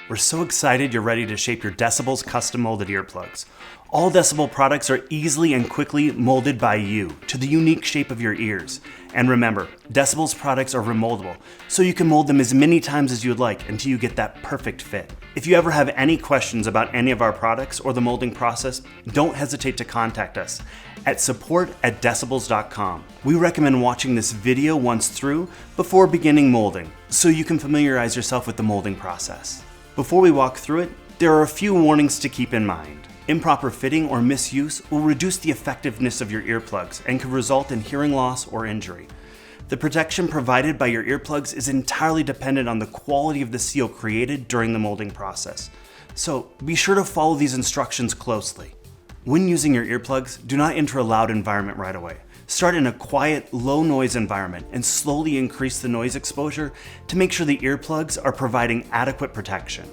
We're so excited you're ready to shape your Decibullz custom molded earplugs. All Decibullz products are easily and quickly molded by you to the unique shape of your ears. And remember, Decibullz products are remoldable, so you can mold them as many times as you'd like until you get that perfect fit. If you ever have any questions about any of our products or the molding process, don't hesitate to contact us at support@decibullz.com. We recommend watching this video once through before beginning molding, so you can familiarize yourself with the molding process. Before we walk through it, there are a few warnings to keep in mind. Improper fitting or misuse will reduce the effectiveness of your earplugs and could result in hearing loss or injury. The protection provided by your earplugs is entirely dependent on the quality of the seal created during the molding process. So be sure to follow these instructions closely. When using your earplugs, do not enter a loud environment right away. Start in a quiet, low noise environment and slowly increase the noise exposure to make sure the earplugs are providing adequate protection.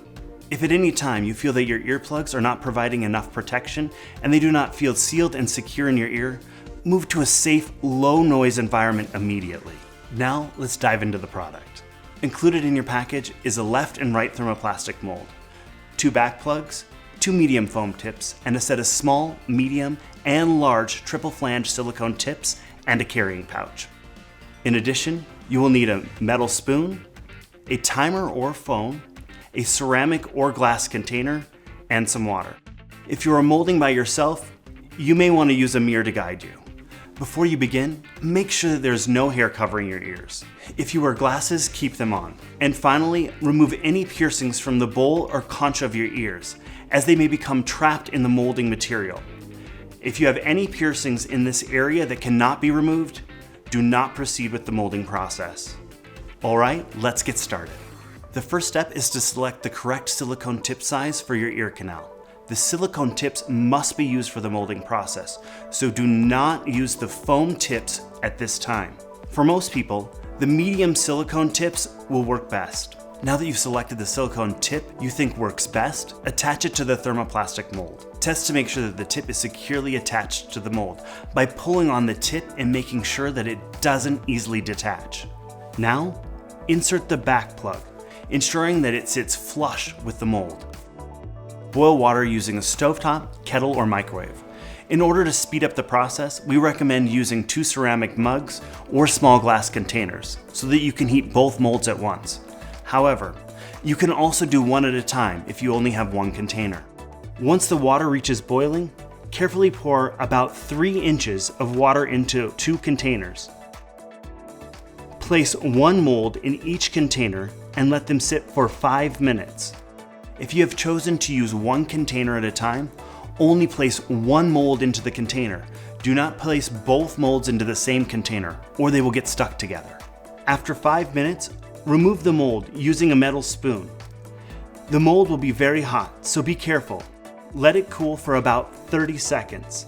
If at any time you feel that your earplugs are not providing enough protection and they do not feel sealed and secure in your ear, move to a safe, low noise environment immediately. Now let's dive into the product. Included in your package is a left and right thermoplastic mold, 2 back plugs, 2 medium foam tips, and a set of small, medium, and large triple flange silicone tips and a carrying pouch. In addition, you will need a metal spoon, a timer or phone, a ceramic or glass container, and some water. If you are molding by yourself, you may want to use a mirror to guide you. Before you begin, make sure that there's no hair covering your ears. If you wear glasses, keep them on. And finally, remove any piercings from the bowl or concha of your ears, as they may become trapped in the molding material. If you have any piercings in this area that cannot be removed, do not proceed with the molding process. All right, let's get started. The first step is to select the correct silicone tip size for your ear canal. The silicone tips must be used for the molding process, so do not use the foam tips at this time. For most people, the medium silicone tips will work best. Now that you've selected the silicone tip you think works best, attach it to the thermoplastic mold. Test to make sure that the tip is securely attached to the mold by pulling on the tip and making sure that it doesn't easily detach. Now, insert the back plug, ensuring that it sits flush with the mold. Boil water using a stovetop, kettle, or microwave. In order to speed up the process, we recommend using 2 ceramic mugs or small glass containers so that you can heat both molds at once. However, you can also do one at a time if you only have one container. Once the water reaches boiling, carefully pour about 3 inches of water into 2 containers. Place 1 mold in each container and let them sit for 5 minutes. If you have chosen to use 1 container at a time, only place 1 mold into the container. Do not place both molds into the same container, or they will get stuck together. After 5 minutes, remove the mold using a metal spoon. The mold will be very hot, so be careful. Let it cool for about 30 seconds.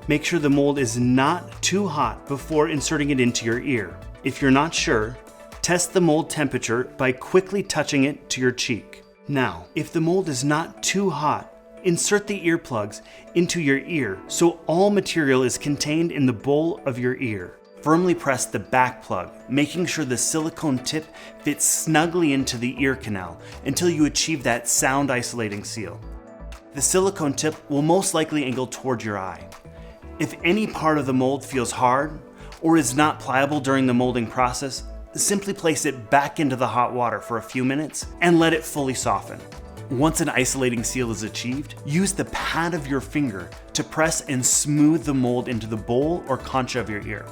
Make sure the mold is not too hot before inserting it into your ear. If you're not sure, test the mold temperature by quickly touching it to your cheek. Now, if the mold is not too hot, insert the earplugs into your ear so all material is contained in the bowl of your ear. Firmly press the back plug, making sure the silicone tip fits snugly into the ear canal until you achieve that sound isolating seal. The silicone tip will most likely angle toward your eye. If any part of the mold feels hard or is not pliable during the molding process, simply place it back into the hot water for a few minutes and let it fully soften. Once an isolating seal is achieved, use the pad of your finger to press and smooth the mold into the bowl or concha of your ear.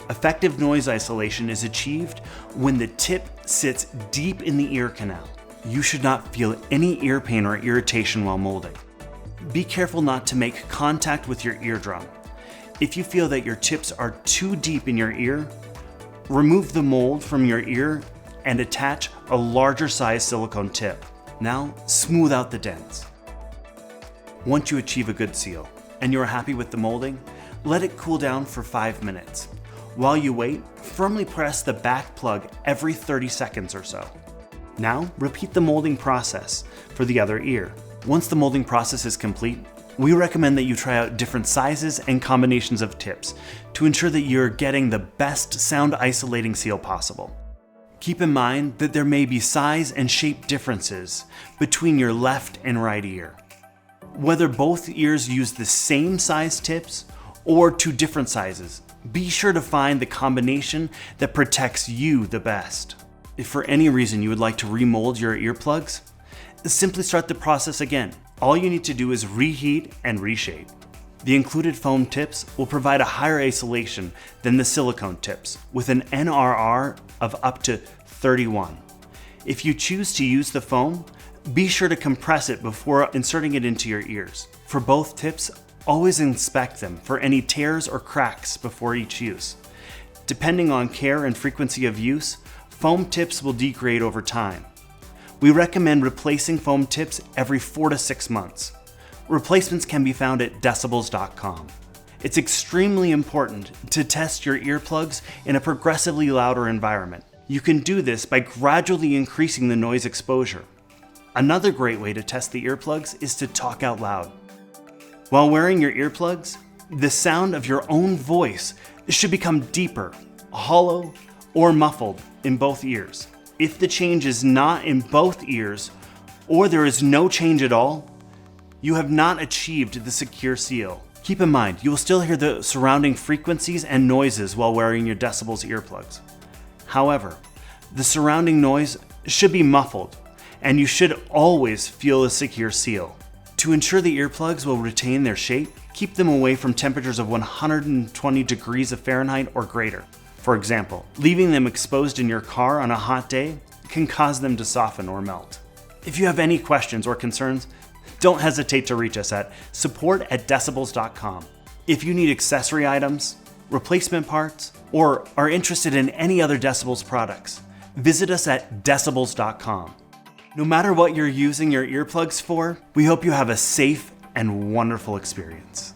Effective noise isolation is achieved when the tip sits deep in the ear canal. You should not feel any ear pain or irritation while molding. Be careful not to make contact with your eardrum. If you feel that your tips are too deep in your ear, remove the mold from your ear and attach a larger size silicone tip. Now, smooth out the dents. Once you achieve a good seal and you are happy with the molding, let it cool down for 5 minutes. While you wait, firmly press the back plug every 30 seconds or so. Now, repeat the molding process for the other ear. Once the molding process is complete, we recommend that you try out different sizes and combinations of tips to ensure that you're getting the best sound isolating seal possible. Keep in mind that there may be size and shape differences between your left and right ear. Whether both ears use the same size tips or two different sizes, be sure to find the combination that protects you the best. If for any reason you would like to remold your earplugs, simply start the process again. All you need to do is reheat and reshape. The included foam tips will provide a higher isolation than the silicone tips, with an NRR of up to 31. If you choose to use the foam, be sure to compress it before inserting it into your ears. For both tips, always inspect them for any tears or cracks before each use. Depending on care and frequency of use, foam tips will degrade over time. We recommend replacing foam tips every 4 to 6 months. Replacements can be found at Decibullz.com. It's extremely important to test your earplugs in a progressively louder environment. You can do this by gradually increasing the noise exposure. Another great way to test the earplugs is to talk out loud. While wearing your earplugs, the sound of your own voice should become deeper, hollow, or muffled in both ears. If the change is not in both ears, or there is no change at all, you have not achieved the secure seal. Keep in mind, you will still hear the surrounding frequencies and noises while wearing your Decibullz earplugs. However, the surrounding noise should be muffled, and you should always feel a secure seal. To ensure the earplugs will retain their shape, keep them away from temperatures of 120 degrees of Fahrenheit or greater. For example, leaving them exposed in your car on a hot day can cause them to soften or melt. If you have any questions or concerns, don't hesitate to reach us at support@Decibullz.com. If you need accessory items, replacement parts, or are interested in any other Decibullz products, visit us at Decibullz.com. No matter what you're using your earplugs for, we hope you have a safe and wonderful experience.